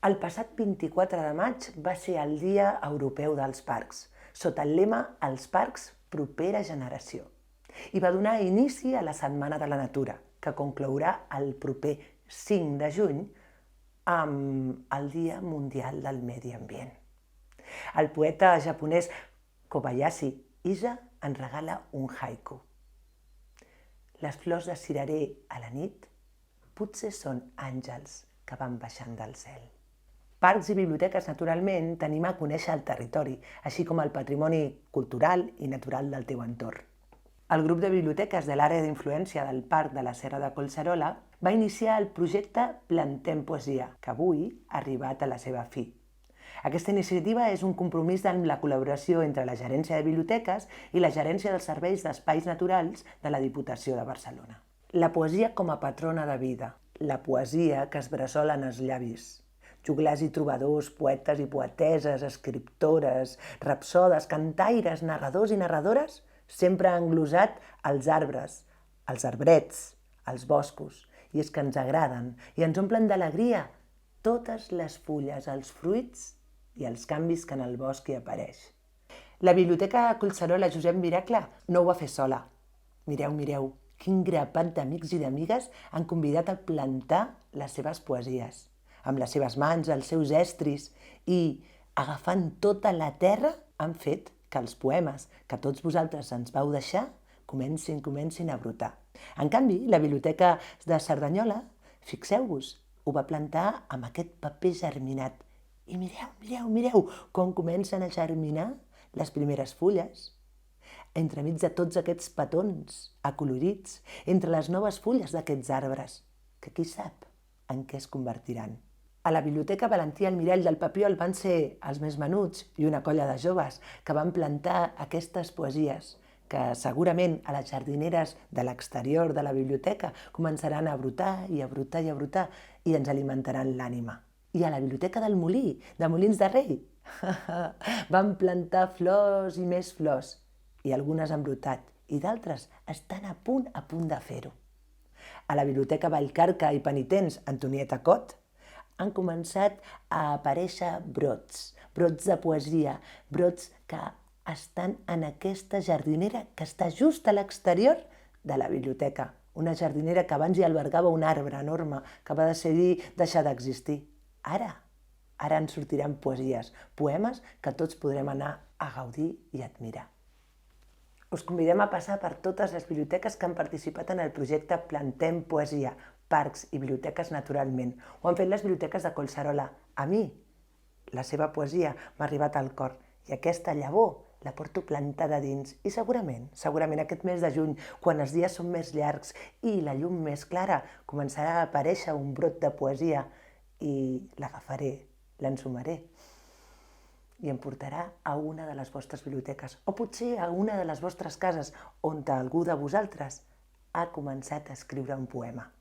El passat 24 de maig va ser el Dia Europeu dels Parcs, sota el lema «Els parcs, propera generació». I va donar inici a la Setmana de la Natura, que conclourà el proper 5 de juny amb el Dia Mundial del Medi Ambient. El poeta japonès Kobayashi Issa ens regala un haiku. Les flors de cirerer a la nit potser són àngels que van baixant del cel. Parcs i biblioteques, naturalment, tenim a conèixer el territori, així com el patrimoni cultural i natural del teu entorn. El grup de biblioteques de l'àrea d'influència del Parc de la Serra de Collserola va iniciar el projecte Plantem Poesia, que avui ha arribat a la seva fi. Aquesta iniciativa és un compromís amb la col·laboració entre la Gerència de Biblioteques i la Gerència dels Serveis d'Espais Naturals de la Diputació de Barcelona. La poesia com a patrona de vida, la poesia que es bressola en els llavis. Joglars i trobadors, poetes i poeteses, escriptores, rapsodes, cantaires, narradors i narradores, sempre han glosat els arbres, els arbrets, els boscos, i és que ens agraden i ens omplen d'alegria totes les fulles, els fruits i els canvis que en el bosc hi apareix. La Biblioteca Collserola Josep Miracle no ho va fer sola. Mireu, quin grapat d'amics i d'amigues han convidat a plantar les seves poesies. Amb les seves mans, els seus estris i, agafant tota la terra, han fet que els poemes que tots vosaltres ens vau deixar comencin a brotar. En canvi, la Biblioteca de Cerdanyola, fixeu-vos, ho va plantar amb aquest paper germinat. I mireu com comencen a germinar les primeres fulles. Entremig de tots aquests petons acolorits, entre les noves fulles d'aquests arbres, que qui sap en què es convertiran. A la Biblioteca Valentí Almirall del Papiol van ser els més menuts i una colla de joves que van plantar aquestes poesies que segurament a les jardineres de l'exterior de la biblioteca començaran a brotar i ens alimentaran l'ànima. I a la Biblioteca del Molí, de Molins de Rei, van plantar flors i més flors i algunes han brotat i d'altres estan a punt de fer-ho. A la Biblioteca Vallcarca i Penitents Antonieta Cot han començat a aparèixer brots de poesia, brots que estan en aquesta jardinera que està just a l'exterior de la biblioteca. Una jardinera que abans hi albergava un arbre enorme que va decidir deixar d'existir. Ara en sortiran poesies, poemes que tots podrem anar a gaudir i admirar. Us convidem a passar per totes les biblioteques que han participat en el projecte Plantem Poesia, parcs i biblioteques naturalment. Ho han fet les biblioteques de Collserola. A mi, la seva poesia m'ha arribat al cor i aquesta llavor la porto plantada dins i segurament aquest mes de juny, quan els dies són més llargs i la llum més clara, començarà a aparèixer un brot de poesia i l'agafaré, l'ensumaré i em portarà a una de les vostres biblioteques o potser a una de les vostres cases on algú de vosaltres ha començat a escriure un poema.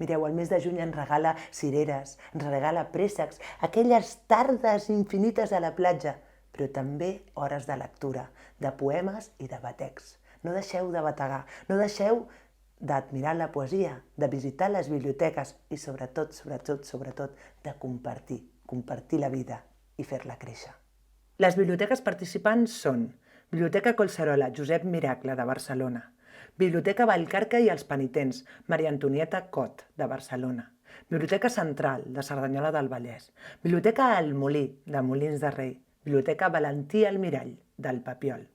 Mireu, el mes de juny ens regala cireres, ens regala préssecs, aquelles tardes infinites a la platja, però també hores de lectura, de poemes i de batecs. No deixeu de bategar, no deixeu d'admirar la poesia, de visitar les biblioteques i sobretot, de compartir la vida i fer-la créixer. Les biblioteques participants són Biblioteca Collserola Josep Miracle de Barcelona, Biblioteca Vallcarca i els Penitents, Maria Antonieta Cot, de Barcelona, Biblioteca Central, de Cerdanyola del Vallès, Biblioteca El Molí, de Molins de Rei, Biblioteca Valentí Almirall, del Papiol.